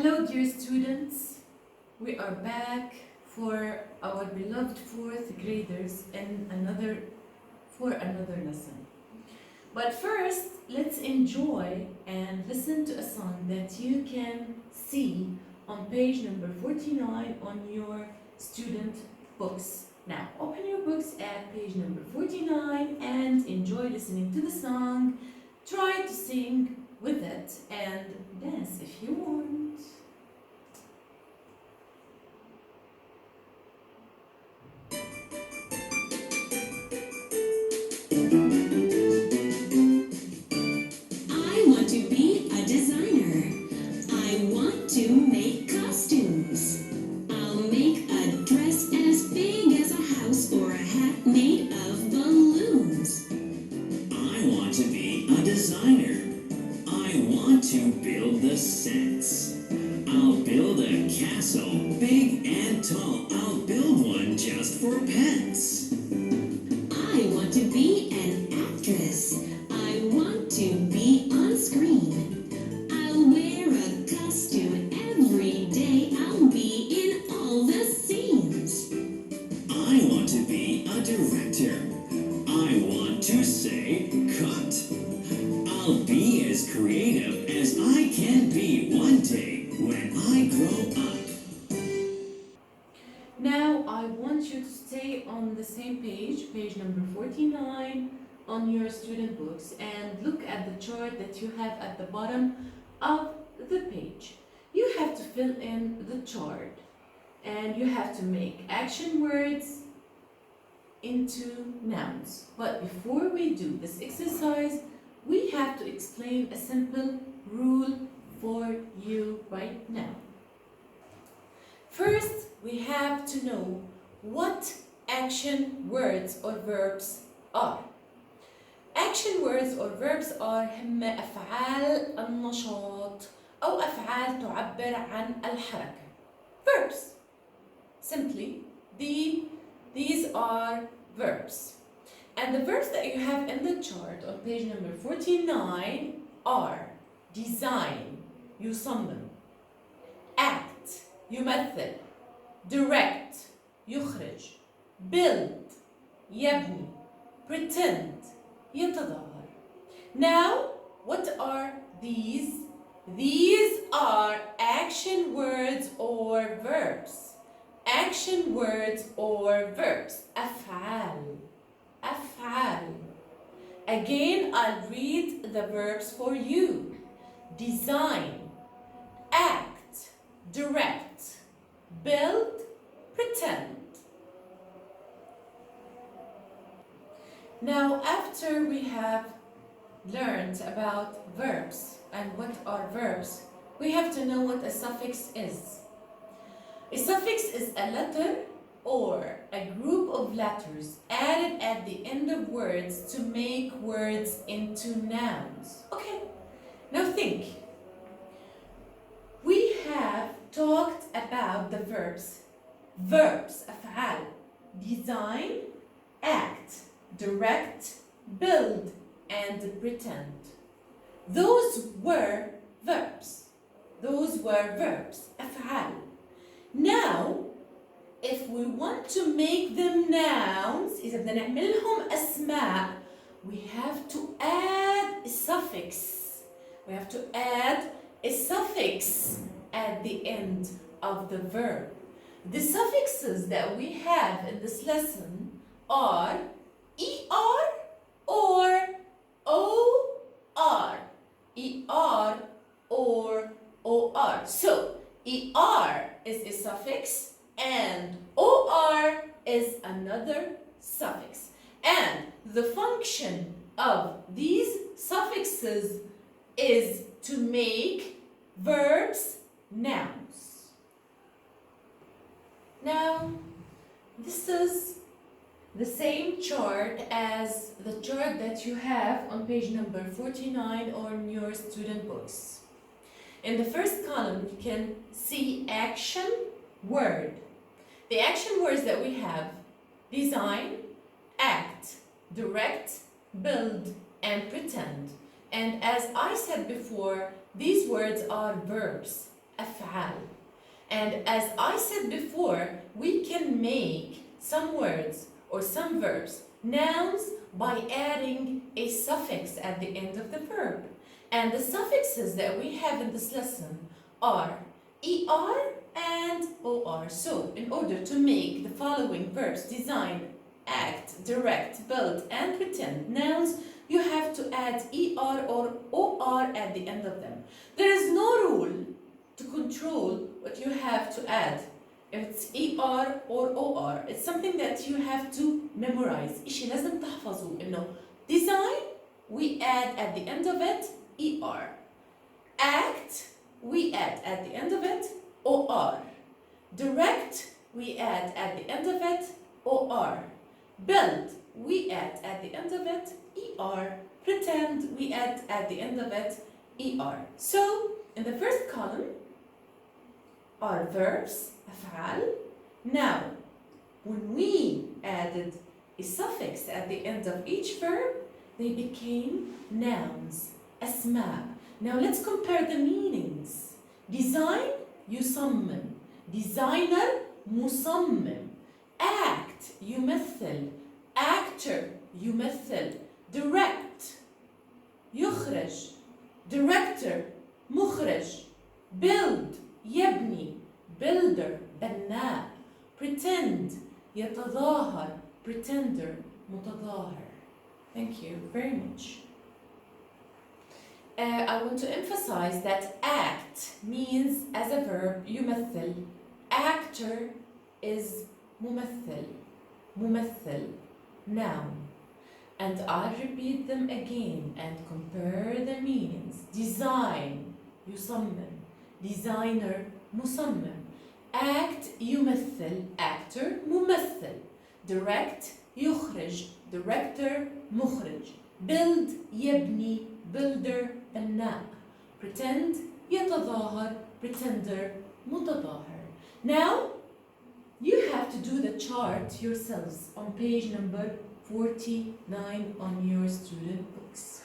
Hello dear students, we are back for our beloved fourth graders in another lesson. But first, let's enjoy and listen to a song that you can see on page number 49 on your student books. Now, open your books at page number 49 and enjoy listening to the song. Try to sing with it and dance if you want. I want to be a designer. I want to make costumes. I'll make a dress as big as a house or a hat made of balloons. I want to be a designer. I want to build the sets. I'll build a castle, big and tall. I'll build one just for pets. I want to be an actress. I want to be on screen. I'll wear a costume every day. I'll be in all the scenes. I want to be a director. I want to say cut. I'll be as creative as I can be one day when I grow up. Now I want you to stay on the same page, page number 49 on your student books, and look at the chart that you have at the bottom of the page. You have to fill in the chart and you have to make action words into nouns. But before we do this exercise, we have to explain a simple rule for you right now. First, we have to know what action words or verbs are. Action words or verbs are هم أفعال النشاط أو أفعال تعبر عن الحركة. Verbs. Simply, these are verbs. And the verbs that you have in the chart on page number 49 are design, يصمم, act, يمثل, direct, يخرج, build, يبني, pretend, يتظاهر. Now, what are these? These are action words or verbs. Action words or verbs. أفعال. أفعال. Again, I'll read the verbs for you. Design, act, direct, build, pretend. Now, after we have learned about verbs and what are verbs, we have to know what a suffix is. A suffix is a letter or a group of letters added at the end of words to make words into nouns. Okay, now think. We have talked about the verbs. Verbs, أفعال, design, act, direct, build, and pretend. Those were verbs. Those were verbs, أفعال. Now, if we want to make them nouns, إذا بدنا نعملهم أسماء, we have to add a suffix. We have to add a suffix at the end of the verb. The suffixes that we have in this lesson are ER or OR. ER or OR. So, ER is a suffix and OR is another suffix. And the function of these suffixes is to make verbs nouns. Now, this is the same chart as the chart that you have on page number 49 on your student books. In the first column, you can see action word. The action words that we have: design, act, direct, build, and pretend. And as I said before, these words are verbs. أفعال. And as I said before, we can make some words or some verbs nouns by adding a suffix at the end of the verb. And the suffixes that we have in this lesson are er and or. So in order to make the following verbs design, act, direct, build, and pretend nouns, you have to add er or or at the end of them. There is no rule to control what you have to add. If it's er or or, it's something that you have to memorize. إشي لازم تحفظوه إنه design we add at the end of it er. Act we add at the end of it or. Direct we add at the end of it or. Build we add at the end of it er. Pretend we add at the end of it er. So in the first column are verbs, أفعال. Now, when we added a suffix at the end of each verb, they became nouns, أسماء. Now let's compare the meanings. Design, يصمم. Designer, مصمم. Act, يمثل. Actor, يمثل. Direct, يخرج. Director, مخرج. Build, يبني. Builder, بناء. Pretend, يتظاهر. Pretender, متظاهر. Thank you very much. I want to emphasize that act means as a verb يمثل. Actor is ممثل. ممثل, noun. And I'll repeat them again and compare the meanings. Design, يصمم. Designer, مصمم. Act, يمثل. Actor, ممثل. Direct, يخرج. Director, مخرج. Build, يبني. Builder, بناء. Pretend, يتظاهر. Pretender, متظاهر. Now, you have to do the chart yourselves on page number 49 on your student books.